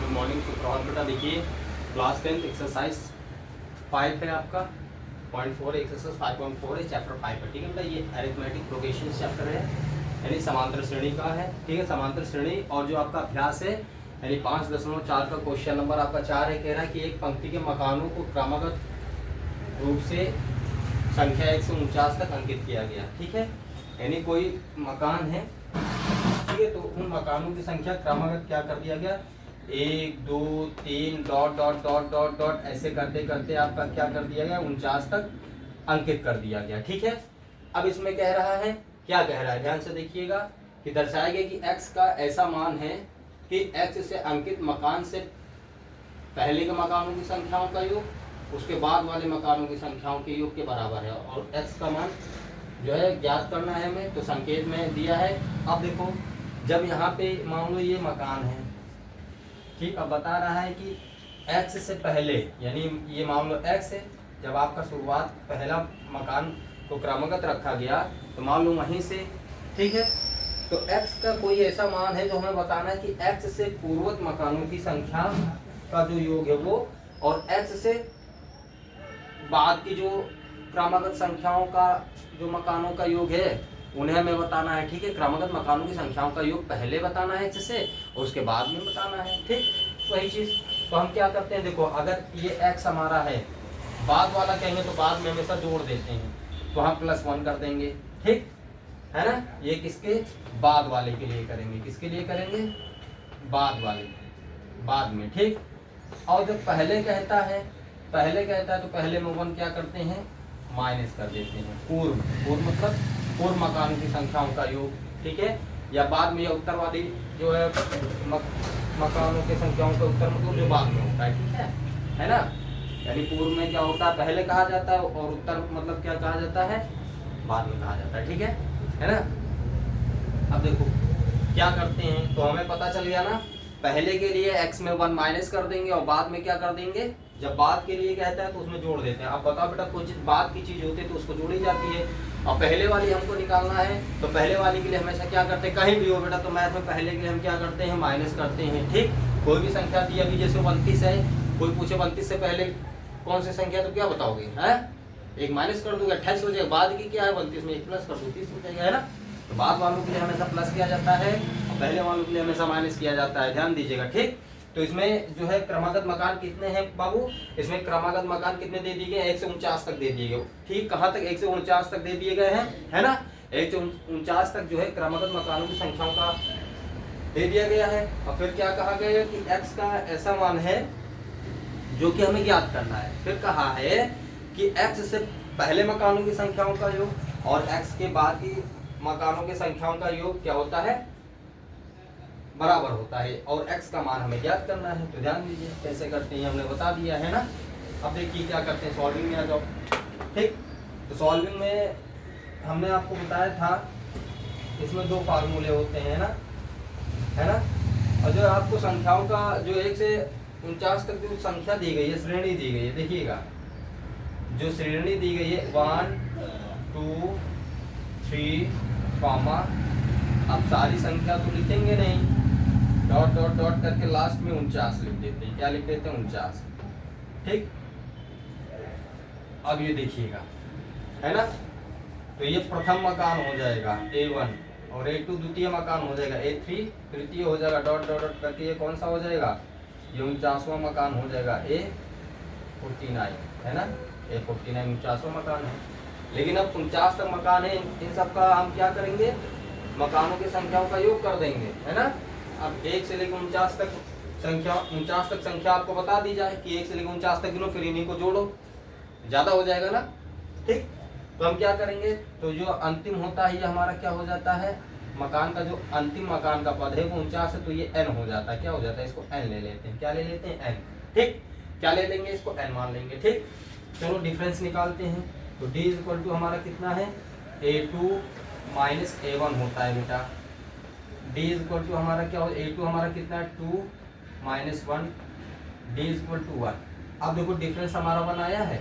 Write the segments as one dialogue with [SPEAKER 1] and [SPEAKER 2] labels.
[SPEAKER 1] Good morning. सुप्रभात बेटा। देखिए क्लास 10 एक्सरसाइज 5 है आपका 0.4 एक्सरसाइज 5.4 है, चैप्टर 5 है। ठीक है बेटा, ये अरिथमेटिक प्रोग्रेशन चैप्टर है, यानी समांतर श्रेणी का है। ठीक है, समांतर श्रेणी। और जो आपका अभ्यास है यानी 5.4 का क्वेश्चन नंबर आपका 4 है। कह रहा है कि एक पंक्ति के मकानों को क्रमगत रूप से संख्या 1 से 49 तक अंकित किया गया। ठीक है, यानी कोई मकान है, ठीक है, तो उन मकानों की संख्या क्रमगत क्या कर दिया गया, 1 2 3 dot dot dot dot dot ऐसे करते करते आपका क्या कर दिया गया, 49 तक अंकित कर दिया गया। ठीक है, अब इसमें कह रहा है, क्या कह रहा है, ध्यान से देखिएगा कि दर्शाया गया कि x का ऐसा मान है कि x से अंकित मकान से पहले के मकानों की संख्याओं का योग उसके बाद वाले मकानों की संख्याओं के योग के बराबर है, और x का मान जो है ज्ञात करना है हमें, तो संकेत में दिया है। अब देखो, जब यहाँ पे मान लो ये मकान है, ठीक, अब बता रहा है कि x से पहले, यानी ये मान लो x है, जब आपका शुरुआत पहला मकान को क्रमगत रखा गया तो मान लो वहीं से, ठीक है, तो x का कोई ऐसा मान है जो हमें बताना है कि x से पूर्वत मकानों की संख्या का जो योग है वो, और x से बाद की जो क्रमगत संख्याओं का जो मकानों का योग है उन्हें हमें बताना है। ठीक है, क्रमगत मकानों की संख्याओं का योग पहले बताना है x से और उसके बाद में बताना है। ठीक, वही चीज। तो हम क्या करते हैं, देखो, अगर ये x हमारा है, बाद वाला कहेंगे तो बाद में हमेशा जोड़ देते हैं, तो हम +1 कर देंगे। ठीक है ना, ये किसके बाद वाले के लिए करेंगे, किसके लिए करेंगे, बाद वाले, बाद में। ठीक, और जब पहले कहता है तो पहले में 1 क्या करते हैं, माइनस कर देते हैं। पूर्व मतलब पूर्व मकानों की संख्याओं का योग। ठीक है, या बाद में, या उत्तरवादी जो है मकानों की संख्याओं का उत्तर मतलब जो बाद में होता है। ठीक है ना, यानी पूर्व में क्या होता है, पहले कहा जाता है, और उत्तर मतलब क्या कहा जाता है, बाद में कहा जाता है। ठीक है ना। अब देखो क्या करते हैं, तो हमें पता चल गया ना, पहले के लिए x में 1 माइनस कर देंगे और बाद में क्या कर देंगे, जब बाद के लिए कहता है तो उसमें जोड़ देते हैं। अब बताओ बेटा, कोई चीज बाद की चीज होती है तो उसको जोड़ी जाती है, और पहले वाली हमको निकालना है तो पहले वाली के लिए हमेशा क्या करते हैं, कहीं भी हो बेटा तो मैथ में पहले के लिए हम क्या करते हैं, माइनस करते हैं। ठीक, कोई भी संख्या दी, अभी जैसे 29 है, कोई पूछे 29 से पहले कौन सी संख्या, तो क्या बताओगे, है एक माइनस कर दोगे, 28 हो जाएगा। बाद की क्या है, 32 में एक प्लस कर दो, 30 हो जाएगा, है ना। तो बाद वालों के लिए हमेशा प्लस किया जाता है और पहले वालों के लिए हमेशा माइनस किया जाता है, ध्यान दीजिएगा। ठीक, तो इसमें जो है क्रमागत मकान कितने हैं बाबू, इसमें क्रमागत मकान कितने दे दिए गए, 1 से 49 तक दे दिए गए। ठीक, कहाँ तक, 1 से 49 तक दे दिए गए हैं, है ना। 1 से 49 तक जो है क्रमागत मकानों की संख्याओं का दे दिया गया है। और फिर क्या कहा गया है कि x का ऐसा मान है जो कि हमें ज्ञात करना है। फिर कहा है कि x से पहले मकानों की संख्याओं का योग और x के बाद की मकानों की संख्याओं का योग क्या होता है, बराबर होता है, और x का मान हमें ज्ञात करना है। तो ध्यान दीजिए कैसे करते हैं, हमने बता दिया है ना। अब देखिए क्या करते हैं, सॉल्विंग में आ जाओ। ठीक, तो सॉल्विंग में हमने आपको बताया था, इसमें 2 फार्मूले होते हैं ना, है ना। और जो आपको संख्याओं का जो 1 से 49 तक जो संख्या दी गई है, श्रेणी दी गई है, देखिएगा जो श्रेणी दी गई है 1 2 3 कॉमा, अब सारी संख्या तो लिखेंगे नहीं, डॉट डॉट डॉट करके लास्ट में 49 लिख देते हैं। क्या लिख देते हैं, 49। ठीक, अब ये देखिएगा, है ना, तो ये प्रथम मकान हो जाएगा A1, और A2 द्वितीय मकान हो जाएगा, A3 तृतीय हो जाएगा, डॉट डॉट डॉट करके ये कौन सा हो जाएगा, ये 49वां मकान हो जाएगा, A49, है ना, A49 49वां मकान है। लेकिन अब 49 तक मकान है, इन सब का हम क्या करेंगे, मकानों की संख्याओं का योग कर देंगे, है ना। अब 1 से लेकर 49 तक संख्या, 49 तक संख्या आपको बता दी जाए कि 1 से लेकर 49 तक गिनो, फिर इन्हीं को जोड़ो, ज्यादा हो जाएगा ना। ठीक, तो हम क्या करेंगे, तो जो अंतिम होता है ये हमारा क्या हो जाता है, मकान का जो अंतिम मकान का पद है वो 49 है, तो ये n हो जाता है। क्या हो जाता है, इसको n ले लेते हैं। क्या ले लेते हैं, n। ठीक, क्या ले लेंगे, इसको n मान लेंगे। ठीक, चलो डिफरेंस निकालते हैं। तो d इक्वल टू हमारा कितना है, A2 माइनस A1 होता है बेटा। d इक्वल टू हमारा क्या हो, A2 हमारा कितना है, 2 माइनस 1, d इक्वल टू 1। अब देखो डिफरेंस हमारा 1 आया है,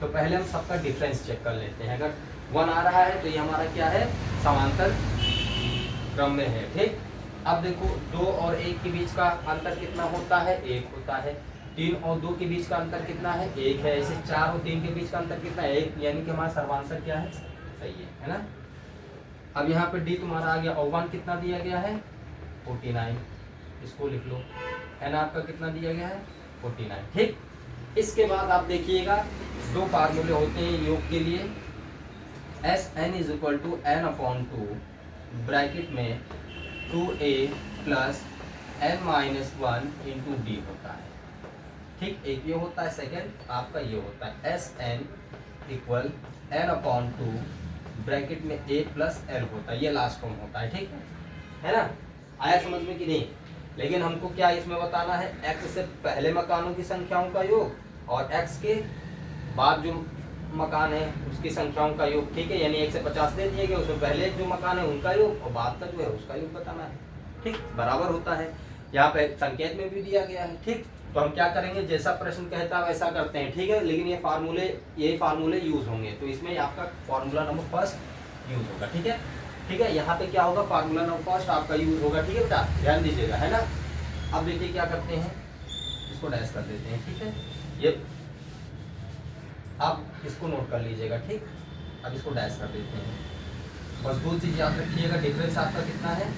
[SPEAKER 1] तो पहले हम सबका डिफरेंस चेक कर लेते हैं। अगर 1 आ रहा है तो ये हमारा क्या है, समांतर क्रम में है। ठीक, अब देखो 2 और 1 के बीच का अंतर कितना होता है, 1 होता है। 3 और 2 के बीच का अंतर कितना है, 1 है। ऐसे 4 और 3 के बीच का अंतर कितना है, 1, यानी कि हमारा सर्वांतर क्या है, सही है ना। अब यहाँ पे डी तुम्हारा आ गया और 1 कितना दिया गया है 49, इसको लिख लो। एन आपका कितना दिया गया है 49, ठीक। इसके बाद आप देखिएगा 2 फार्मूले होते हैं योग के लिए, S n is equal to n upon 2 bracket में 2a plus n minus 1 into d होता है, ठीक। एक ये होता है, सेकेंड आपका ये होता है S n equal n upon 2 bracket में a प्लस l होता है, ये लास्ट फॉर्म होता है, ठीक है ना। आया समझ में कि नहीं। लेकिन हमको क्या इसमें बताना है, x से पहले मकानों की संख्याओं का योग और x के बाद जो मकान है उसकी संख्याओं का योग, ठीक है। यानी 1 से 50 दे दिए गए, उसमें पहले जो मकान है उनका योग और बाद का जो है उसका योग बताना है, ठीक। बराबर होता है, यहाँ पे संकेत में भी दिया गया है, ठीक। तो हम क्या करेंगे, जैसा प्रश्न कहता है वैसा करते हैं, ठीक है। लेकिन ये फार्मूले यूज होंगे, तो इसमें आपका फार्मूला नंबर फर्स्ट यूज होगा, ठीक है। ठीक है, यहाँ पे क्या होगा, फार्मूला नंबर फर्स्ट आपका यूज होगा, ठीक है बेटा, ध्यान दीजिएगा, है ना। अब देखिए क्या करते हैं, इसको डैश कर देते हैं, ठीक है। ये आप इसको नोट कर लीजिएगा, ठीक। अब इसको डैश कर देते हैं। बस 2 चीज याद रखिएगा, डिफरेंस आपका कितना है,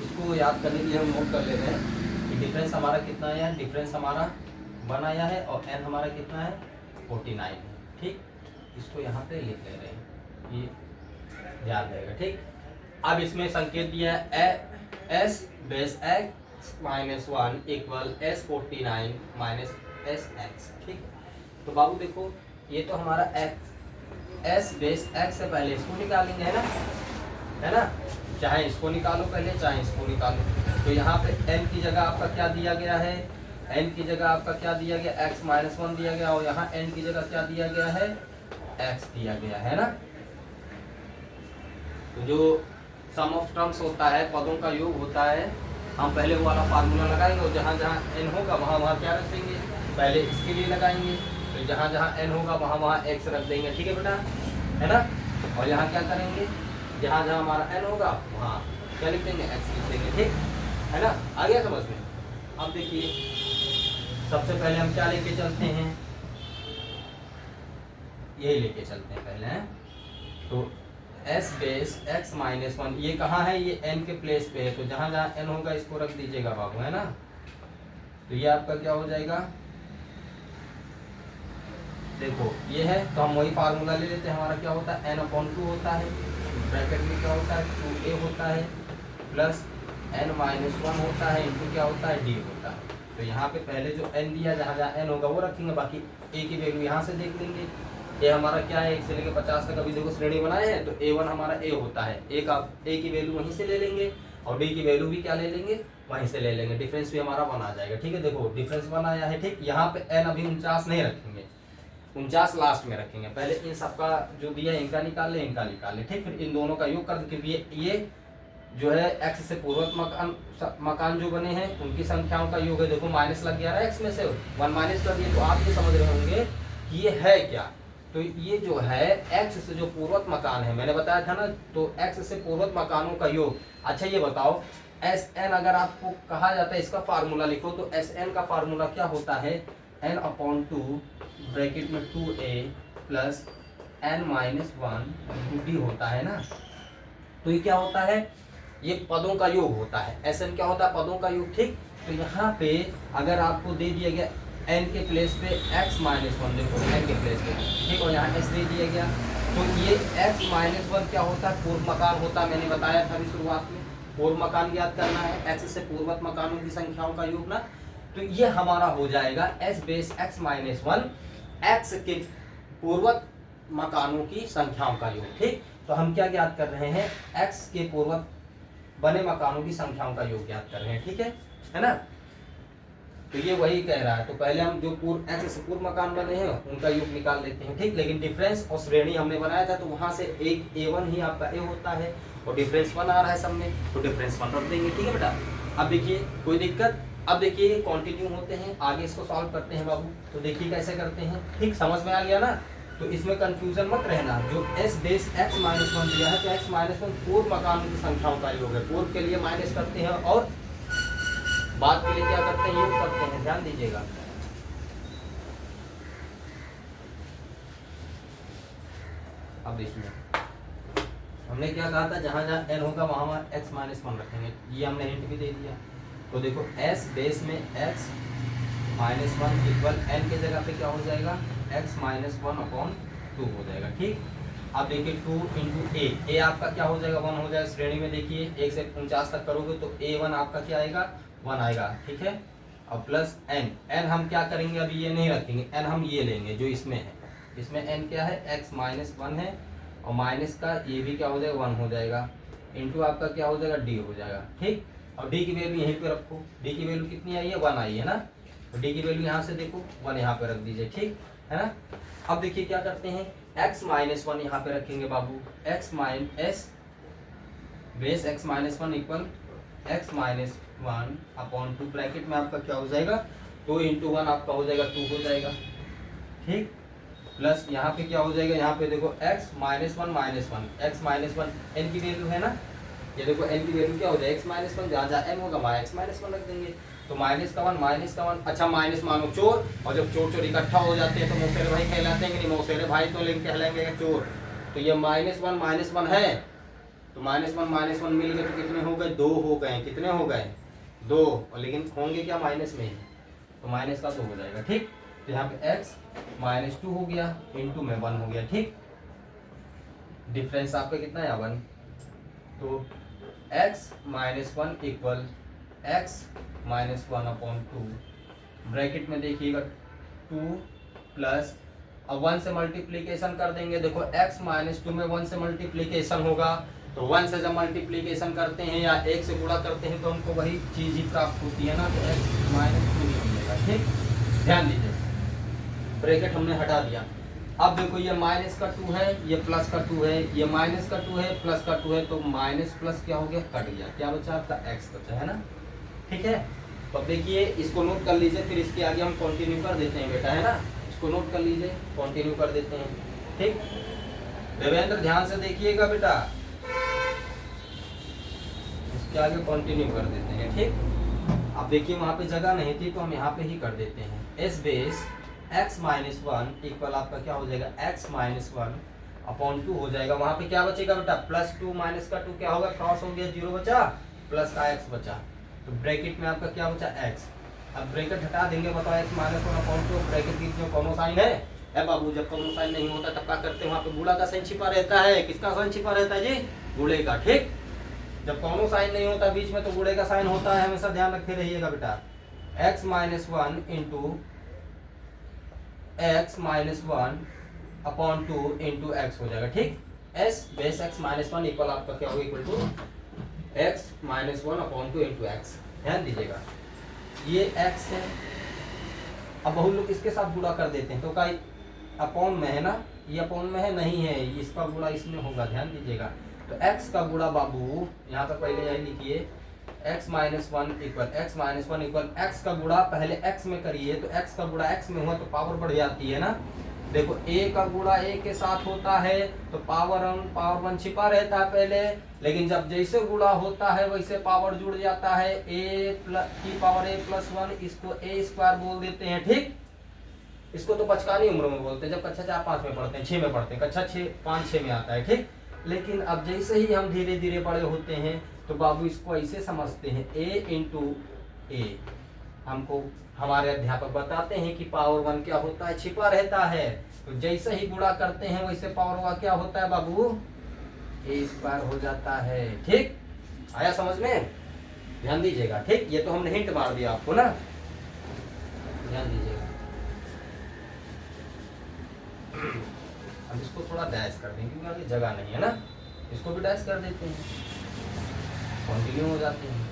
[SPEAKER 1] इसको याद करने के लिए हम नोट कर लेते हैं कि डिफरेंस हमारा कितना आया है, डिफरेंस हमारा 1 आया है और n हमारा कितना है 49 है, ठीक। इसको यहाँ पे लिख ले रहे हैं, ये ध्यान रहेगा, ठीक। अब इसमें संकेत दिया है s base x minus 1 equal s 49 minus S x, ठीक। तो बाबू देखो ये तो हमारा s बेस x से पहले इसको निकालेंगे, है ना। चाहे इसको निकालो पहले, चाहे इसको निकालो। तो यहाँ पे n की जगह आपका क्या दिया गया है, n की जगह आपका क्या दिया गया, x माइनस 1 दिया गया और यहाँ n की जगह क्या दिया गया है, x दिया गया है ना। तो जो सम ऑफ टर्म्स होता है, पदों का योग होता है, हम पहले वो वाला फार्मूला लगाएंगे और जहाँ जहाँ n होगा वहाँ वहाँ क्या रख देंगे, पहले इसके लिए लगाएंगे। तो जहाँ जहाँ n होगा वहाँ वहाँ x रख देंगे, ठीक है बेटा, है ना। और यहाँ क्या करेंगे, जहाँ जहाँ हमारा n होगा वहाँ क्या लिख देंगे, x लिख देंगे, ठीक है ना। आ गया समझ में। अब देखिए सबसे पहले हम क्या लेके चलते हैं, यही लेके चलते हैं पहले, हैं। तो s बेस x माइनस 1 ये कहाँ है, ये n के प्लेस पे है, तो जहाँ जहाँ n होगा इसको रख दीजिएगा बाबू, है ना। तो ये आपका क्या हो जाएगा, देखो ये है, तो हम वही फार्मूला ले लेते हैं। हमारा क्या होता है, n अपॉन 2 होता है, ब्रैकेट में क्या होता है 2a होता है प्लस n माइनस 1 होता है इंटू क्या होता है d होता है। तो यहाँ पे पहले जो n दिया, जहाँ जहाँ n होगा वो रखेंगे, बाकी a की वैल्यू यहाँ से देख लेंगे। ये हमारा क्या है 1 से लेकर 50 तक अभी देखो श्रेणी बनाए हैं, तो a1 हमारा a होता है, a की वैल्यू वहीं से ले लेंगे और d की वैल्यू भी क्या ले लेंगे, वहीं से ले लेंगे। डिफरेंस भी हमारा 1 आ जाएगा, ठीक है। देखो डिफरेंस 1 आया है, ठीक। यहाँ पे n अभी 49 नहीं रखेंगे, 49 लास्ट में रखेंगे। पहले इन सबका जो दिया इनका निकाल ले, इनका निकाल ले, ठीक। फिर इन दोनों का योग कर दे, क्योंकि ये जो है x से पूर्वत मकान जो बने हैं उनकी संख्याओं का योग है। देखो माइनस लग गया है x में से 1 माइनस कर दिए, तो आप ये समझ रहे होंगे कि ये है क्या। तो ये जो है x से जो पूर्वत मकान है, मैंने बताया था ना, तो x से पूर्वत मकानों का योग। अच्छा ये बताओ Sn अगर आपको कहा जाता है इसका फार्मूला लिखो, तो Sn का फार्मूला क्या होता है, n अपॉन 2 ब्रैकेट में 2a plus n minus 1 d होता है ना। तो ये क्या होता है, ये पदों का योग होता है। Sn क्या होता है, पदों का योग, ठीक। तो यहाँ पे अगर आपको दे दिया गया n के प्लेस पे x माइनस 1, देखो n के प्लेस पे, ठीक, और यहाँ s दे दिया गया, तो ये x माइनस 1 क्या होता है, पूर्व मकान होता है। मैंने बताया था अभी शुरुआत में, पूर्व मकान ज्ञात करना है, x से पूर्वत मकानों की संख्याओं का योग ना। तो ये हमारा हो जाएगा s base x minus 1 x के पूर्वत मकानों की संख्याओं का योग, ठीक। तो हम क्या ज्ञात कर रहे हैं, x के पूर्वत बने मकानों की संख्याओं का योग ज्ञात कर रहे हैं, ठीक है ना। तो ये वही कह रहा है। तो पहले हम जो x से पूर्व मकान बने हैं उनका योग निकाल लेते हैं, ठीक। लेकिन डिफरेंस और श्रेणी हमने बनाया था, तो वहां से एक a1 ही आपका a होता है और डिफरेंस 1 आ रहा है सब में, तो डिफरेंस 1 रख देंगे, ठीक है बेटा। अब देखिए कोई दिक्कत, अब देखिए ये कंटिन्यू होते हैं, आगे इसको सॉल्व करते हैं बाबू। तो देखिए कैसे करते हैं, ठीक, समझ में आ गया ना। तो इसमें कंफ्यूजन मत रहना, जो S base x minus one दिया है तो एक्स माइनस वन पूर्ण मकानों की संख्याओं का योग है। पूर्व के लिए माइनस करते हैं और बाद के लिए क्या करते हैं, योग करते हैं, ध्यान दीजिएगा। अब देखिए हमने क्या कहा था, जहां जहां एन होगा वहां वहां एक्स माइनस वन रखेंगे, ये हमने हिंट भी दे दिया। तो देखो एस बेस में x minus one equal n के जगह पे क्या हो जाएगा, x minus one upon two हो जाएगा। ठीक, अब देखिए 2 इंटू ए आपका क्या हो जाएगा, 1 हो जाएगा। श्रेणी में देखिए 1 से 49 तक करोगे तो a1 आपका क्या आएगा, 1 आएगा। ठीक है, और प्लस एन हम क्या करेंगे, अभी ये नहीं रखेंगे, एन हम ये लेंगे जो इसमें है। इसमें एन क्या है, एक्स माइनस वन है, और माइनस का ये भी क्या हो जाएगा, 1 हो जाएगा, इंटू आपका क्या हो जाएगा, डी हो जाएगा। ठीक, और डी की वैल्यू यहीं पे रखो, डी की वैल्यू कितनी आई है, 1 आई है ना, तो डी की वैल्यू यहाँ से देखो 1 यहाँ पे रख दीजिए। ठीक है ना। अब देखिए क्या करते हैं, x माइनस वन यहाँ पे रखेंगे बाबू, x minus S base x minus one equal x minus one upon two, bracket में आपका क्या हो जाएगा, 2 इंटू वन आपका हो जाएगा 2 हो जाएगा। ठीक, प्लस यहाँ पे क्या हो जाएगा, यहाँ पे देखो x minus one x minus one n की वैल्यू है ना, ये देखो एन की वैल्यू क्या हो जाएगा, एक्स माइनस वन, जहाँ जहाँ एन होगा वहाँ एक्स माइनस वन रख देंगे। तो माइनस का वन, अच्छा माइनस मानो चोर, और जब चोर चोर इकट्ठा हो जाते हैं तो मौसेरे भाई कहलाते हैं कि नहीं, मौसेरे भाई तो लेकिन कहलाएंगे चोर। तो ये माइनस वन है, तो माइनस वन मिल गए तो कितने हो गए, 2 हो गए, कितने हो गए, 2, और लेकिन होंगे क्या, माइनस में, तो माइनस का 2 हो जाएगा। ठीक, तो यहाँ पे एक्स माइनस 2 हो गया, इंटू में 1 हो गया। ठीक, डिफरेंस आपका कितना है, 1, तो x minus one equal x minus one upon two, bracket में देखिएगा 2 प्लस, अब 1 से मल्टीप्लीकेशन कर देंगे। देखो x माइनस टू में 1 से मल्टीप्लीकेशन होगा, तो 1 से जब मल्टीप्लीकेशन करते हैं या 1 से गुणा करते हैं तो हमको वही चीज ही प्राप्त होती है ना, तो x माइनस टू ही मिलेगा। ठीक, ध्यान दीजिए, ब्रैकेट हमने हटा दिया। अब देखो ये माइनस का 2 है, ये प्लस का 2 है, ये माइनस का 2 है, प्लस का 2 है, तो माइनस प्लस क्या हो गया, कट गया, क्या बचा आपका x बचा, है ना। ठीक है, तो अब देखिए इसको नोट कर लीजिए, फिर इसके आगे हम कंटिन्यू कर देते हैं बेटा, है ना, इसको नोट कर लीजिए, कंटिन्यू कर देते हैं। ठीक, देवेंद्र ध्यान से देखिएगा बेटा, इसके आगे कंटिन्यू कर देते हैं। ठीक, अब देखिए वहां पे जगह नहीं थी तो हम यहाँ पे ही कर देते हैं, S base x minus one equal आपका क्या हो जाएगा, x माइनस वन अपॉन 2 हो जाएगा। वहां पे क्या बचेगा बेटा, प्लस 2 माइनस का 2 क्या होगा, क्रॉस हो गया, 0 बचा, प्लस का x बचा, तो ब्रैकेट में आपका क्या बचा, x। अब ब्रैकेट हटा देंगे, बताओ x minus one upon 2, bracket के बीच में कौनो साइन है, बाबू, जब कौनो साइन नहीं होता तब क्या करते हैं, वहाँ पे गुणा का साइन छिपा रहता है, किसका साइन छिपा रहता है जी, गुणे का। ठीक, जब कौनो साइन नहीं होता बीच में तो गुणे का साइन होता है, हमेशा ध्यान रखते रहिएगा बेटा। x minus one into x minus one upon 2 into x हो जाएगा। ठीक, s base x minus one equal आपका क्या होगा, equal to x minus one upon 2 into x. ध्यान दीजिएगा, ये x है, अब बहुत लोग इसके साथ गुणा कर देते हैं, तो का अपॉन में है ना, ये अपॉन में है, नहीं है, इसका गुणा इसमें होगा, ध्यान दीजिएगा। तो x का गुणा बाबू यहाँ पर पहले यही लिखिए, x minus one equal x का गुणा पहले x में करिए, तो x का गुणा x में हुआ तो पावर बढ़ जाती है ना। देखो a का गुणा a के साथ होता है तो पावर वन छिपा रहता है पहले, लेकिन जब जैसे गुणा होता है वैसे पावर जुड़ जाता है, a की पावर a प्लस वन, इसको a स्क्वायर बोल देते हैं। ठीक, इसको तो बचकानी उम्र में बोलते हैं, जब कक्षा 4-5 में पढ़ते हैं, 6 में पढ़ते हैं, कक्षा 5-6 में आता है। ठीक, लेकिन अब जैसे ही हम धीरे धीरे बड़े होते हैं तो बाबू इसको ऐसे समझते हैं, a इंटू ए, हमको हमारे अध्यापक बताते हैं कि पावर वन क्या होता है, छिपा रहता है, तो जैसे ही गुणा करते हैं वैसे पावर वन क्या होता है बाबू, ए स्क्वायर हो जाता है। ठीक, आया समझ में, ध्यान दीजिएगा। ठीक, ये तो हमने हिंट मार दिया आपको ना, ध्यान दीजिएगा। हम इसको थोड़ा डैश कर देंगे क्योंकि आगे जगह नहीं है ना, इसको भी डैश कर देते हैं, कंटिन्यू हो जाते हैं।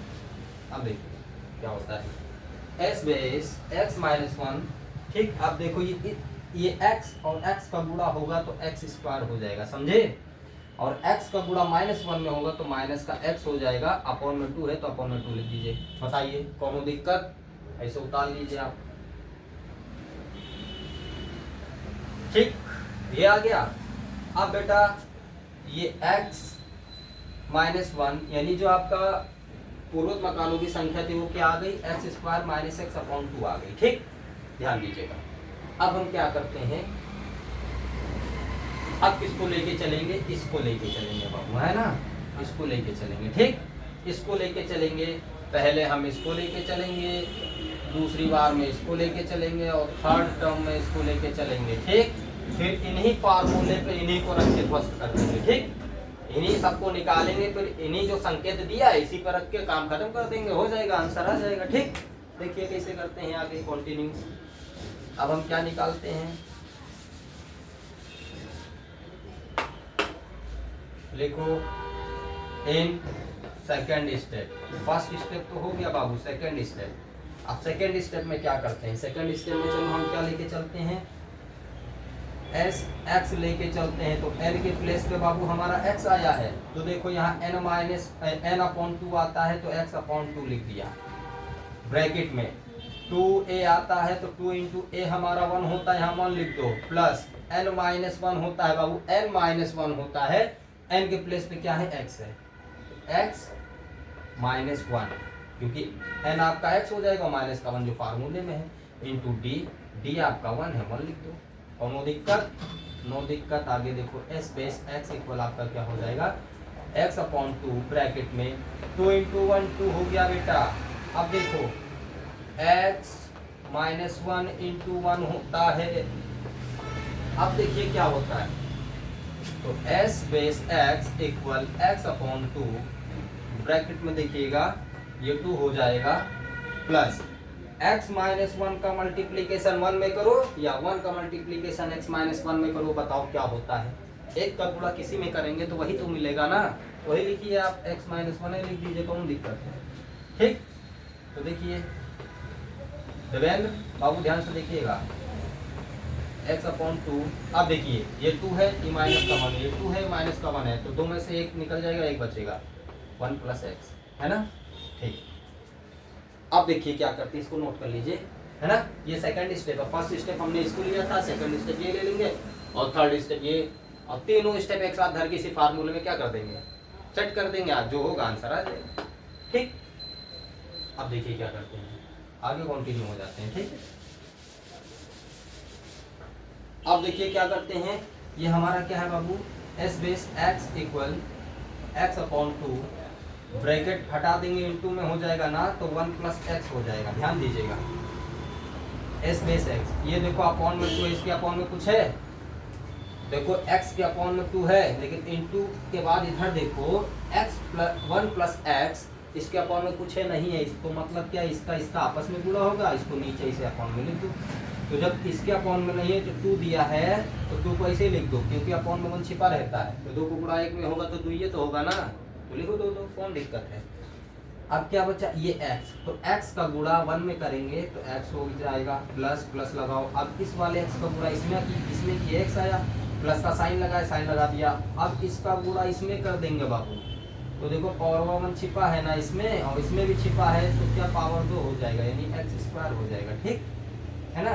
[SPEAKER 1] अब देखिए क्या होता है, s base x minus one. ठीक, अब देखो ये x और x का गुणा होगा तो x स्क्वायर हो जाएगा, समझे, और x का गुणा माइनस वन में होगा तो माइनस का x हो जाएगा, अपॉन में 2 है तो अपॉन में 2 लिख दीजिए। बताइए कौन दिक्कत, ऐसे उतार लीजिए आप। ठीक, ये आ गया। अब बेटा ये x माइनस वन यानी जो आपका पूर्वोक्त मकानों की संख्या थी वो क्या आ गई, x square minus x upon two आ गई। ठीक, ध्यान दीजिएगा। अब हम क्या करते हैं, अब किसको लेके चलेंगे, इसको लेके चलेंगे बाबू, है ना, इसको लेके चलेंगे। ठीक, इसको लेके चलेंगे, पहले हम इसको लेके चलेंगे, दूसरी बार में इसको लेके चलेंगे और थर्ड टर्म में इसको लेके चलेंगे। ठीक, फिर इन्हीं फार्मूले पे इन्हीं को रख के ध्वस्त कर देंगे। ठीक, इन्हीं सबको निकालेंगे, फिर इन्हीं जो संकेत दिया है इसी पर रख के काम खत्म कर देंगे, हो जाएगा, आंसर आ जाएगा। ठीक, देखिए कैसे करते हैं आगे कंटिन्यू। अब हम क्या निकालते हैं, लिखो in second step. First step तो हो गया बाबू, सेकंड स्टेप। अब सेकंड स्टेप में क्या करते हैं, सेकंड स्टेप में चलो हम क्या लेके चलते हैं, एस एक्स लेके चलते हैं। तो n के प्लेस पे बाबू हमारा x आया है, तो देखो यहाँ n minus n upon two आता है तो x अपॉन टू लिख दिया ब्रैकेट में। 2a आता है तो 2 इंटू ए हमारा 1 होता है, यहाँ 1 लिख दो, प्लस n माइनस 1 होता है बाबू, n माइनस 1 होता है, n के प्लेस पे क्या है, x है, x माइनस 1, क्योंकि n आपका x हो जाएगा, माइनस का 1 जो फार्मूले में है, इंटू डी आपका 1 है, 1 लिख दो। और नो दिक्कत, नो दिक्कत। आगे देखो एस बेस एक्स इक्वल आपका क्या हो जाएगा, एक्स अपॉन टू ब्रैकेट में 2 इंटू 1 2 हो गया बेटा। अब देखो एक्स माइनस 1 इंटू 1 होता है। अब देखिए क्या होता है, तो S base x equal x upon two bracket में देखिएगा ये 2 हो जाएगा, प्लस x माइनस 1 का मल्टीप्लीकेशन 1 में करो या 1 का मल्टीप्लीकेशन x माइनस 1 में करो, बताओ क्या होता है। एक का गुणा किसी में करेंगे तो वही तो मिलेगा ना, वही लिखिए आप, x माइनस 1 लिख दीजिए, कौन दिक्कत है। ठीक, तो देखिए देवेंद्र बाबू ध्यान से देखिएगा, x अपॉन टू। अब देखिए ये 2 है, ये माइनस का 1, ये 2 है, माइनस का 1 है, तो 2 में से एक निकल जाएगा, एक बचेगा, 1 प्लस एक्स, है ना। ठीक, अब देखिए क्या करते हैं, इसको नोट कर लीजिए, है ना। ये सेकंड स्टेप है, फर्स्ट स्टेप हमने इसको लिया था, सेकंड स्टेप ये ले लेंगे और थर्ड स्टेप ये, और तीनों स्टेप एक साथ धर के इसी फार्मूले में क्या कर देंगे, सेट कर देंगे, आज जो होगा आंसर आ जाएगा। ठीक, अब देखिए क्या करते हैं, आगे कंटिन्यू हो जाते हैं। ठीक, अब देखिए क्या करते हैं, ये हमारा क्या है बाबू, s base x equal x upon two bracket हटा देंगे, इनटू में हो जाएगा ना, तो 1 प्लस एक्स हो जाएगा। ध्यान दीजिएगा, एस बेस एक्स, ये देखो अपॉन में 2, इसके अपॉन में कुछ है, देखो x के अपॉन में 2 है, लेकिन इनटू के बाद इधर देखो x प्लस 1 प्लस एक्स, इसके अपॉन में कुछ है, नहीं है, इसको मतलब क्या, इसका आपस में गुणा होगा, इसको नीचे इसे अपॉन में लिख दो। तो जब इसके अपॉन में नहीं है तो 2 दिया है तो 2 को ऐसे लिख दो, क्योंकि अपॉन में 1 छिपा रहता है, तो 2 को गुणा 1 में होगा तो 2 ये तो होगा ना, तो लिखो 2 2, कौन दिक्कत है। अब क्या बचा, ये x, तो x का गुणा 1 में करेंगे तो x हो जाएगा, प्लस प्लस लगाओ। अब इस वाले x का गुणा इसमें की x आया, प्लस का साइन लगाया, साइन लगा दिया। अब इसका गुणा इसमें कर देंगे बाबू, तो देखो पावर 1 छिपा है ना इसमें, और इसमें भी छिपा है, तो क्या पावर 2 हो जाएगा, यानी एक्स स्क्वायर हो जाएगा। ठीक है ना,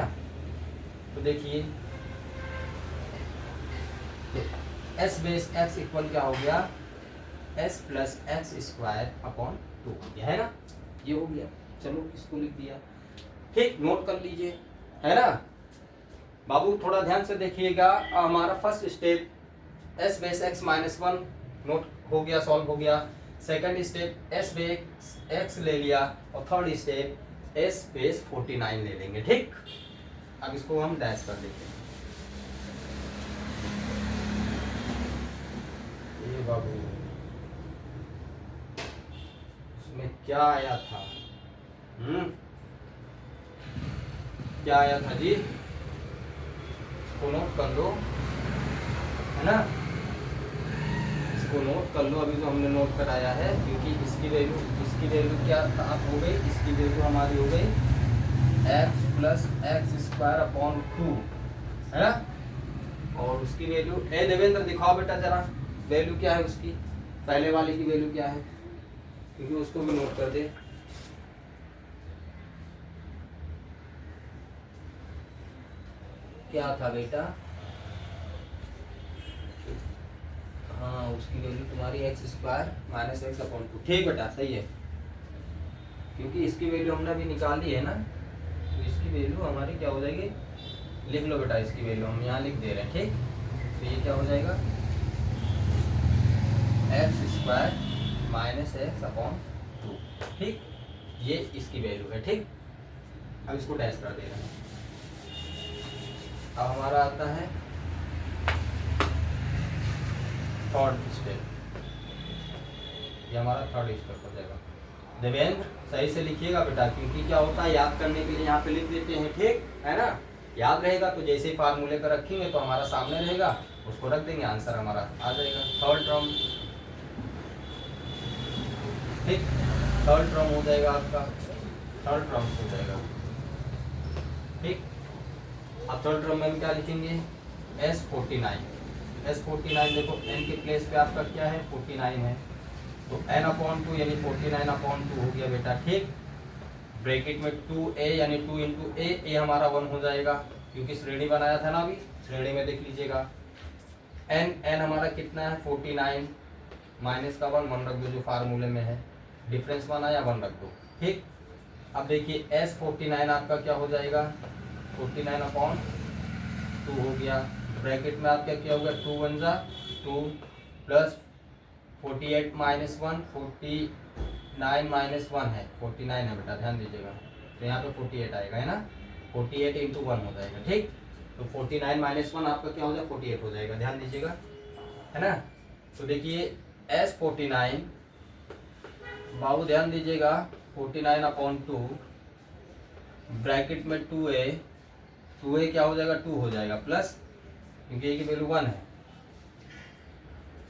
[SPEAKER 1] तो देखिए एस बेस एक्स इक्वल क्या हो गया, S plus x square upon 2 हो गया, है ना, ये हो गया। चलो इसको लिख दिया, ठीक, नोट कर लीजिए, है ना बाबू, थोड़ा ध्यान से देखिएगा। हमारा first step S base x minus 1 note हो गया, सॉल्व हो गया। Second step S base x ले लिया, और थर्ड स्टेप एस बेस 49 ले लेंगे। ठीक, अब इसको हम डैश कर देते हैं, ये बाबू उसमें क्या आया था, क्या आया था जी, इसको नोट कर लो, है ना, इसको नोट कर लो, अभी जो हमने नोट कराया है, क्योंकि इसकी वैल्यू क्या हो गई, इसकी वैल्यू हमारी हो गई x plus x square upon 2, है ना, और उसकी वैल्यू, ए देवेंद्र दिखाओ बेटा जरा, वैल्यू क्या है उसकी, पहले वाले की वैल्यू क्या है, क्योंकि उसको भी नोट कर दे। क्या था बेटा,
[SPEAKER 2] उसकी वैल्यू तुम्हारी x square minus x upon to. ठीक बेटा, सही है, क्योंकि इसकी वैल्यू हमने अभी निकाली है ना, तो इसकी वैल्यू हमारी क्या हो जाएगी, लिख लो बेटा, इसकी वैल्यू हम यहाँ लिख दे रहे हैं। ठीक, तो ये क्या हो जाएगा, x square minus x upon to. ठीक, ये इसकी वैल्यू है। ठीक,
[SPEAKER 1] अब इसको डैश कर दे रहे हैं।
[SPEAKER 2] अब हमारा आता है
[SPEAKER 1] थर्ड स्टेप,
[SPEAKER 2] ये हमारा थर्ड स्टेप हो जाएगा।
[SPEAKER 1] देवेंद्र सही से लिखिएगा बेटा, क्योंकि क्या होता है याद करने के लिए यहाँ पे लिख देते हैं। ठीक है ना, याद रहेगा तो जैसे ही फार्मूले का रखेंगे तो हमारा सामने रहेगा, उसको रख देंगे, आंसर हमारा आ जाएगा। थर्ड टर्म, ठीक, थर्ड टर्म हो जाएगा आपका, थर्ड टर्म हो जाएगा। ठीक, अब थर्ड टर्म में हम क्या लिखेंगे, S49। S49 देखो n के प्लेस पे आपका क्या है, 49 है, तो n/2 यानी 49/2 हो गया बेटा। ठीक, ब्रैकेट में 2a यानी 2 इंटू ए हमारा 1 हो जाएगा, क्योंकि श्रेणी बनाया था ना अभी, श्रेणी में देख लीजिएगा। n हमारा कितना है 49, माइनस का 1 रख दो जो फार्मूले में है, डिफरेंस 1 आया 1 रख दो। ठीक, अब देखिए S49 आपका क्या हो जाएगा, 49/2 हो गया, ब्रैकेट में आपका क्या होगा, 2 1 जा 2 प्लस 48 माइनस 1, 49 माइनस 1 है, 49 है बेटा, ध्यान दीजिएगा, तो यहाँ पे 48 आएगा, है ना, 48 इंटू 1 हो जाएगा। ठीक, तो 49 माइनस 1 आपका क्या हो जाएगा, 48 हो जाएगा, ध्यान दीजिएगा, है ना। तो देखिए S49 बाबू ध्यान दीजिएगा, 49/2 ब्रैकेट में 2a क्या हो जाएगा, 2 हो जाएगा, प्लस क्योंकि a की वैल्यू 1 है,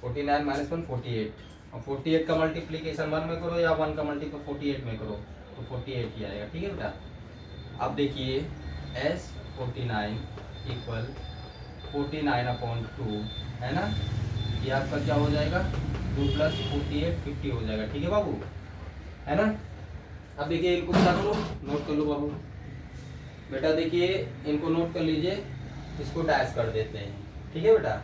[SPEAKER 1] 49 माइनस 1 48, और 48 का मल्टीप्लीकेशन 1 में करो या 1 का मल्टीप्लीकेशन 48 में करो तो 48 ही आएगा। ठीक है बेटा, अब देखिए S49 इक्वल 49/2 है ना, ये आपका क्या हो जाएगा, 2 प्लस 48 50 हो जाएगा। ठीक है बाबू, है ना। अब देखिए इनको क्या करो, नोट कर लो बाबू बेटा, देखिए इनको नोट कर लीजिए, इसको डैश कर देते हैं। ठीक है बेटा,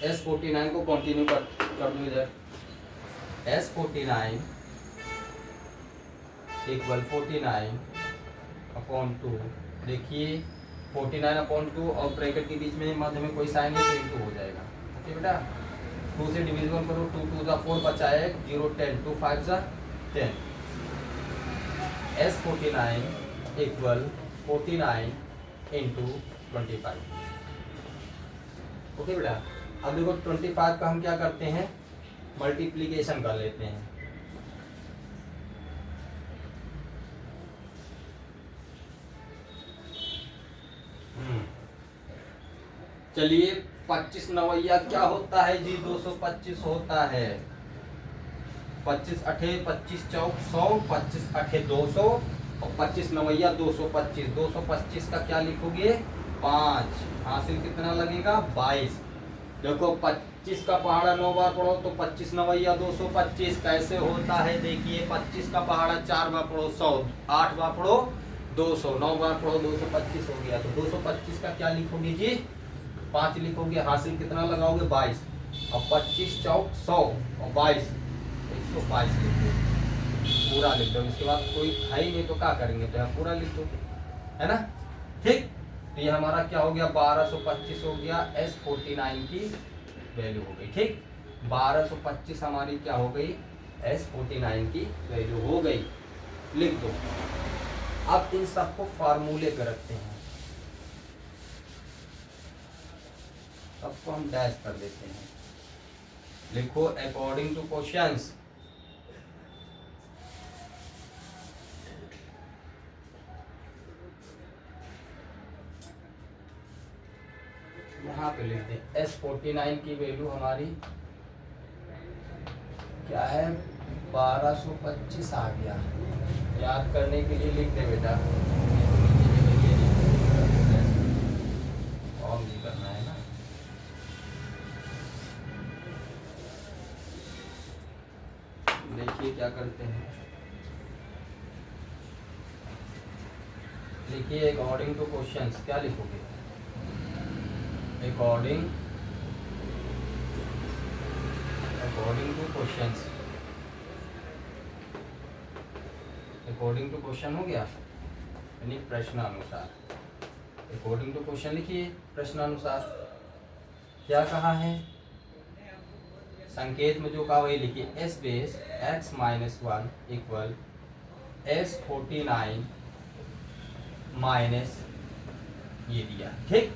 [SPEAKER 1] S49 को कंटिन्यू कर दो इधर, S49 इक्वल 49/2, देखिए 49/2 और ब्रैकेट के बीच में मध्य में कोई साइन है तो इंटू हो जाएगा। ओके बेटा, 2 से डिविजिबल करो, 2 2 जा 4 बचा है 0 10, 2 5 जा 10, S49 इक्वल 49 इंटू 25। ओके बेटा, अब देखो 25 का हम क्या करते हैं, मल्टीप्लीकेशन कर लेते हैं। चलिए 25 नवैया क्या होता है जी, 225 होता है, 25 अठे 25 चौक 100, 25 अठे 200 और 25 नवैया 225। 225 का क्या लिखोगे 5, हासिल कितना लगेगा 22। देखो 25 का पहाड़ा 9 बार पढ़ो तो 25 नवैया 225 कैसे होता है, देखिए 25 का पहाड़ा 4 बार पढ़ो 100, 8 बार पढ़ो 200, 9 बार पढ़ो 225 हो गया। तो 225 का क्या लिखोगे जी 5 लिखोगे, हासिल कितना लगाओगे 22, और 25 चौक 100 और 22 122 लिख दो, पूरा लिख दो। इसके बाद कोई है ही नहीं तो क्या करेंगे, तो यहाँ पूरा लिख दो, है ना। ठीक, तो ये हमारा क्या हो गया 1225 हो गया, S49 की वैल्यू हो गई। ठीक, 1225 हमारी क्या हो गई, S49 की वैल्यू हो गई, लिख दो। अब इन सबको फार्मूले पे रखते हैं, सबको हम डैश कर देते हैं, लिखो अकॉर्डिंग टू क्वेश्चंस। यहाँ पे लिख दें S49 की वैल्यू हमारी क्या है 1225 आ गया, याद करने के लिए लिख दे बेटा, और नहीं करना है ना। देखिए क्या करते हैं, लिखिए अकॉर्डिंग टू क्वेश्चंस, क्या लिखोगे
[SPEAKER 2] according to questions, according to question हो गया, यानी प्रश्नानुसार। अकॉर्डिंग टू क्वेश्चन लिखिए, प्रश्नानुसार क्या कहा है, संकेत में जो कहा वही लिखिए, S base x minus one equal S49 minus ये दिया, ठीक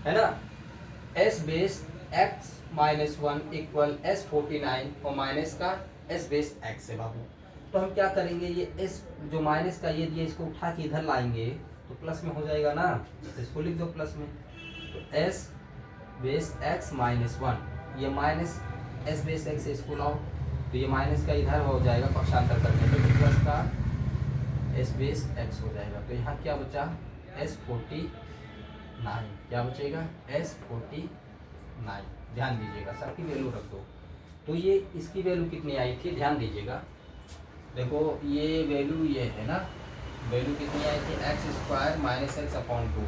[SPEAKER 2] है ना। S base x minus one equal S49 और माइनस का S बेस x है बाबू। तो हम क्या करेंगे, ये S जो माइनस का ये दिया इसको उठा के इधर लाएंगे तो प्लस में हो जाएगा ना, तो इसको लिख दो प्लस में। तो S base x minus one, ये माइनस S बेस x इसको लाओ तो ये माइनस का इधर हो जाएगा पक्षांतर करने पे, तो प्लस का S बेस x हो जाएगा। तो यहाँ क्या बचा, S49, क्या बचेगा S49। ध्यान दीजिएगा, सबकी वैल्यू रख दो। तो ये इसकी वैल्यू कितनी आई थी, ध्यान दीजिएगा, देखो ये वैल्यू ये है ना, वैल्यू कितनी आई थी x square minus x upon to.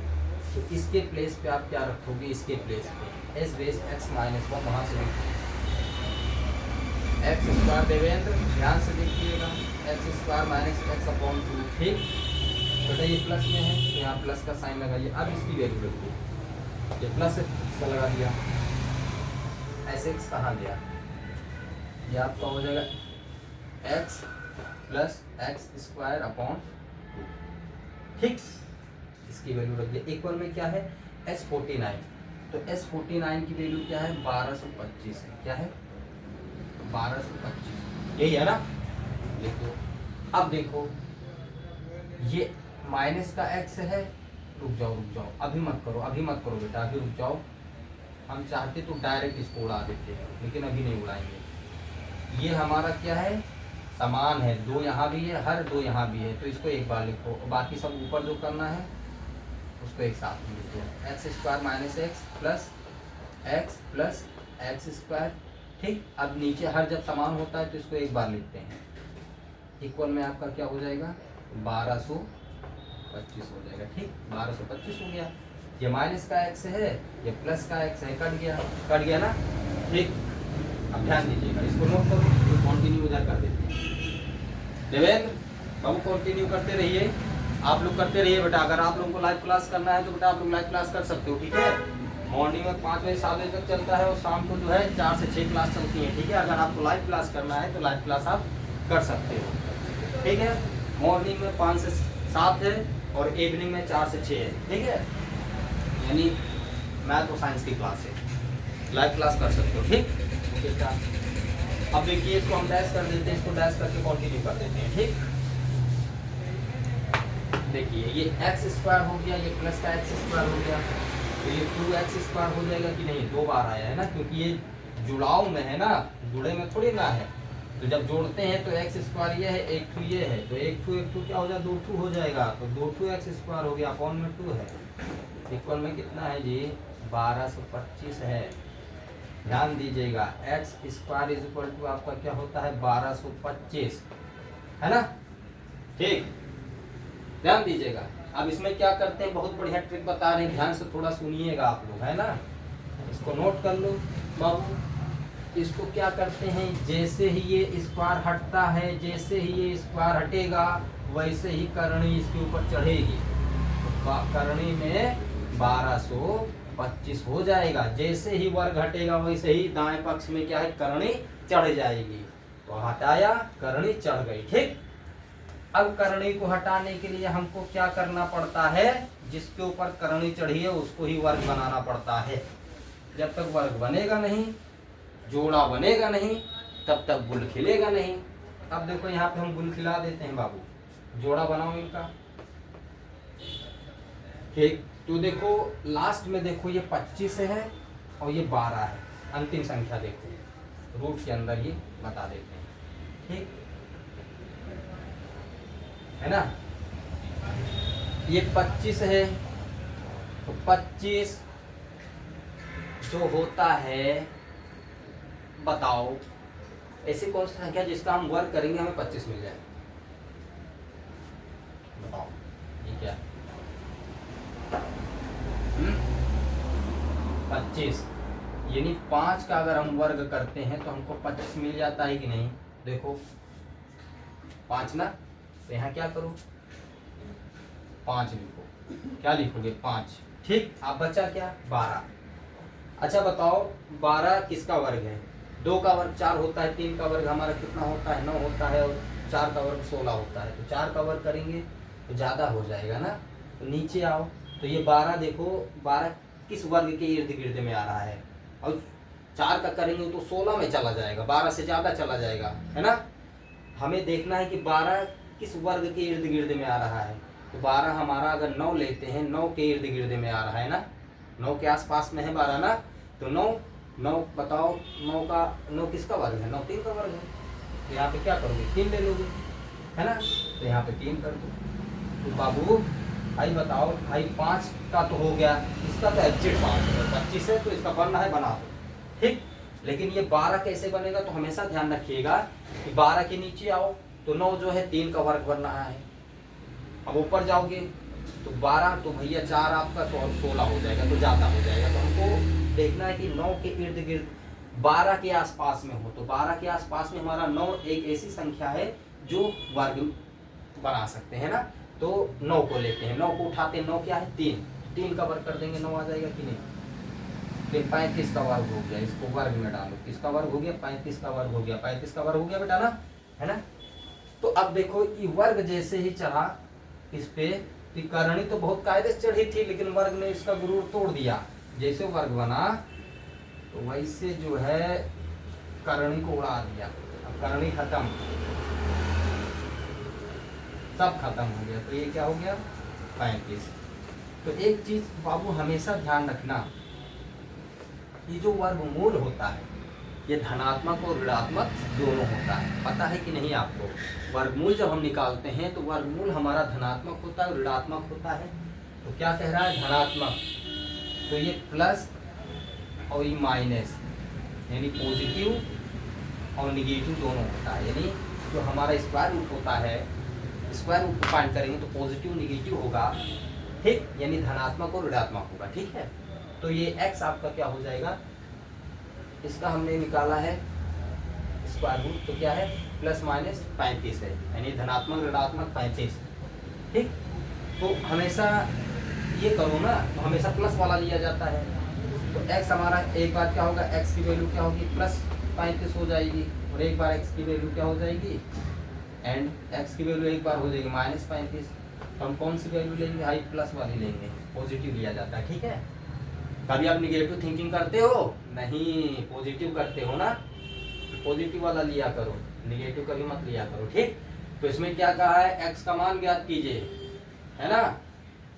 [SPEAKER 2] तो इसके प्लेस पे आप क्या रखोगे, इसके प्लेस पे S base x minus one, वहाँ से एक्स स्क्वायर देवेंद्र ध्यान से देखिएगा, x square minus x upon to, ठीक बेटा ये प्लस में है तो यहाँ प्लस का साइन लगाइए। अब इसकी वैल्यू रख दो, ये प्लस इसका लगा दिया, ऐसे एक्स कहाँ गया, ये आपका हो जाएगा x plus x square upon two, ठीक। इसकी वैल्यू रख दिया। इक्वल में क्या है S49, तो S49 की वैल्यू क्या है 1225 है, क्या है 1225, यही है ना, देखो। अब देखो ये माइनस का x है, रुक जाओ अभी मत करो बेटा, अभी रुक जाओ। हम चाहते तो डायरेक्ट इसको उड़ा देते हैं, लेकिन अभी नहीं उड़ाएंगे। ये हमारा क्या है, समान है, दो यहाँ भी है, हर दो यहाँ भी है, तो इसको एक बार लिखो, बाकी सब ऊपर जो करना है उसको एक साथ में लिखो, x square minus x plus x square, ठीक। अब नीचे हर जब समान होता है तो इसको एक बार लिखते हैं। इक्वल में आपका क्या हो जाएगा 1225 हो जाएगा, ठीक 1225 हो गया। ये माइनस का एक्स है, ये प्लस का एक्स है, कट गया ना, ठीक। अब ध्यान दीजिएगा, इसको नोट करो, तो कंटिन्यू उधर कर देते हैं। देवेंद्र बाबू कंटिन्यू करते रहिए, आप लोग करते रहिए बेटा। अगर आप लोगों को लाइव क्लास करना है तो बेटा आप लोग लाइव क्लास कर सकते हो, ठीक है। मॉर्निंग में 5 बजे 7 बजे तक चलता है और शाम को जो है 4 से 6 क्लास चलती है, ठीक है। अगर आपको लाइव क्लास करना है तो लाइव क्लास आप कर सकते हो, ठीक है। मॉर्निंग में 5 से 7 है और इवनिंग में 4 से 6 है, ठीक है। यानी मैथ और साइंस की क्लास है, लाइव क्लास कर सकते हो, ठीक। अब देखिए इसको हम डैश कर देते हैं, इसको डैश करके कंटिन्यू कर देते हैं, ठीक। देखिए ये एक्स स्क्वायर हो गया, ये प्लस का एक्स स्क्वायर हो गया, तो ये 2x स्क्वायर हो जाएगा कि नहीं, 2 बार आया है ना, क्योंकि ये जुड़ाव में है ना, जुड़े में थोड़ी ना है। तो जब जोड़ते हैं तो एक्स स्क्वायर ये है, एक टू ये है, तो एक टू क्या हो जाएगा 2 टू हो जाएगा, तो 2 टू एक्स स्क्वायर हो गया, अपॉन में 2 है। इक्वल में कितना है जी 1225 है। ध्यान दीजिएगा x square is equal to आपका क्या होता है 1225, है ना, ठीक। ध्यान दीजिएगा। अब इसमें क्या करते हैं, बहुत बढ़िया ट्रिक बता रहे हैं, ध्यान से थोड़ा सुनिएगा आप लोग, है ना। इसको नोट कर लो बाबू। इसको क्या करते हैं, जैसे ही ये स्क्वायर हटता है, जैसे ही ये स्क्वायर हटेगा वैसे ही करणी इसके ऊपर चढ़ेगी, तो करणी में 1225 हो जाएगा। जैसे ही वर्ग हटेगा वैसे ही दाएं पक्ष में क्या है करणी चढ़ जाएगी, तो हटाया करणी चढ़ गई, ठीक। अब करणी को हटाने के लिए हमको क्या करना पड़ता है, जिसके ऊपर करणी चढ़ी है उसको ही वर्ग बनाना पड़ता है। जब तक वर्ग बनेगा नहीं, जोड़ा बनेगा नहीं, तब तक गुल खिलेगा नहीं। अब देखो यहाँ पे हम गुल खिला देते हैं बाबू, जोड़ा बनाओ इनका, ठीक। तो देखो लास्ट में देखो ये 25 है और ये 12 है, अंतिम संख्या देखो रूट के अंदर ये बता देते हैं, ठीक है ना। ये 25 है, तो 25 जो होता है, बताओ ऐसी कौन सी संख्या जिसका हम वर्ग करेंगे हमें 25 मिल जाए, बताओ ये क्या। 25, यानी 5 का अगर हम वर्ग करते हैं तो हमको 25 मिल जाता है कि नहीं। देखो 5 ना, तो यहाँ क्या करो 5 लिखो, क्या लिखोगे 5, ठीक। अब बचा क्या 12। अच्छा बताओ 12 किसका वर्ग है? 2 का वर्ग 4 होता है, 3 का वर्ग हमारा कितना होता है 9 होता है, और 4 का वर्ग 16 होता है। तो 4 का वर्ग करेंगे तो ज़्यादा हो जाएगा ना। तो नीचे आओ, तो ये 12 देखो 12 किस वर्ग के इर्द गिर्द में आ रहा है, और 4 का करेंगे तो 16 में चला जाएगा, 12 से ज़्यादा चला जाएगा, है ना। हमें देखना है कि 12 किस वर्ग के इर्द गिर्द में आ रहा है। तो 12 हमारा अगर 9 लेते हैं, 9 के इर्द गिर्द में आ रहा है ना, 9 के आसपास में है 12 ना। तो 9 बताओ 9 किसका वर्ग है? 9 3 का वर्ग है। तो यहाँ पे क्या करोगे 3 ले लोगे, है ना। तो यहाँ पे 3 कर दो। तो बाबू भाई बताओ भाई 5 का तो हो गया, इसका तो एग्जिट 5 है, 25 है, तो इसका बनना है बना दो, ठीक। लेकिन ये 12 कैसे बनेगा? तो हमेशा ध्यान रखिएगा कि 12 के नीचे आओ तो 9 जो है 3 का वर्ग बन रहा है। अब ऊपर जाओगे तो 12, तो भैया 4 आपका 16 हो जाएगा, तो ज़्यादा हो जाएगा। तो हमको देखना है कि 9 के इर्द गिर्द 12 के आसपास में हो। तो 12 के आसपास में हमारा 9 एक ऐसी संख्या है जो वर्ग बना सकते हैं ना। तो 9 को लेते हैं, 9 को उठाते हैं, 9 क्या है 3 का वर्ग कर देंगे 9 आ जाएगा कि नहीं। फिर 35 का वर्ग हो गया, इसको वर्ग में डालो, किसका वर्ग हो गया 35 का वर्ग हो गया, 35 का वर्ग हो गया बेटा ना, है ना। तो अब देखो ये वर्ग जैसे ही चढ़ा इस पे, करणी तो बहुत कायदे से चढ़ी थी, लेकिन वर्ग ने इसका गुरूर तोड़ दिया। जैसे वर्ग बना तो वैसे जो है करणी को उड़ा दिया। अब करणी खत्म, सब खत्म हो गया। तो ये क्या हो गया 35। तो एक चीज बाबू हमेशा ध्यान रखना, ये जो वर्गमूल होता है ये धनात्मक और ऋणात्मक दोनों होता है। पता है कि नहीं आपको? वर्गमूल जब हम निकालते हैं तो वर्गमूल हमारा धनात्मक होता है और ऋणात्मक होता है। तो क्या कह रहा है धनात्मक, तो ये प्लस और ये माइनस, यानी पॉजिटिव और निगेटिव दोनों होता है। यानी जो हमारा स्क्वायर रूट होता है, स्क्वायर रूट को फाइंड करेंगे तो पॉजिटिव निगेटिव होगा, ठीक, यानी धनात्मक और ऋणात्मक होगा, ठीक है। तो ये x आपका क्या हो जाएगा, इसका हमने निकाला है स्क्वायर रूट, तो क्या है प्लस माइनस 35 है, यानी धनात्मक ऋणात्मक 35, ठीक। तो हमेशा ये करो ना, तो हमेशा प्लस वाला लिया जाता है। तो x हमारा एक बार क्या होगा, x की वैल्यू क्या होगी प्लस 35 हो जाएगी, और एक बार x की वैल्यू क्या हो जाएगी, एंड x की वैल्यू एक बार हो जाएगी माइनस 35। तो हम कौन सी वैल्यू लेंगे, हाई प्लस वाली लेंगे, पॉजिटिव लिया जाता है, ठीक है। कभी आप निगेटिव थिंकिंग करते हो? नहीं, पॉजिटिव करते हो ना, पॉजिटिव वाला लिया करो, निगेटिव कभी मत लिया करो, ठीक। तो इसमें क्या कहा है, x का मान ज्ञात कीजिए, है ना।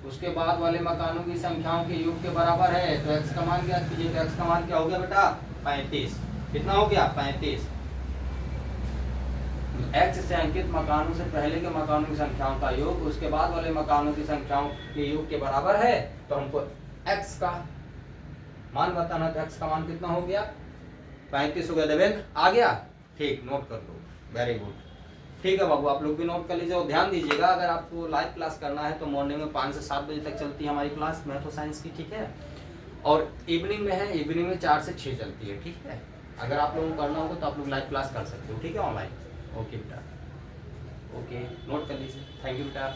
[SPEAKER 2] उसके बाद वाले मकानों की संख्याओं के योग के बराबर है, तो x का मान ज्ञात कीजिए। तो x का मान क्या हो गया बेटा 35, कितना हो गया 35। x से अंकित मकानों से पहले के मकानों की संख्याओं का योग उसके बाद वाले मकानों की संख्याओं के योग के बराबर है। तो हमको x का मान बताना, तो x का मान कितना हो गया 35 हो गया। देवेंद्र आ गया, ठीक, नोट कर लो, वेरी गुड, ठीक है बाबू, आप लोग भी नोट कर लीजिए। और ध्यान दीजिएगा, अगर आपको लाइव क्लास करना है तो मॉर्निंग में 5 से 7 बजे तक चलती है हमारी क्लास मैथ और साइंस की, ठीक है। और इवनिंग में है, इवनिंग में 4 से 6 चलती है, ठीक है। अगर आप लोगों को करना होगा तो आप लोग लाइव क्लास कर सकते हो, ठीक है, ऑनलाइन। ओके बेटा, ओके, नोट कर लीजिए, थैंक यू बेटा।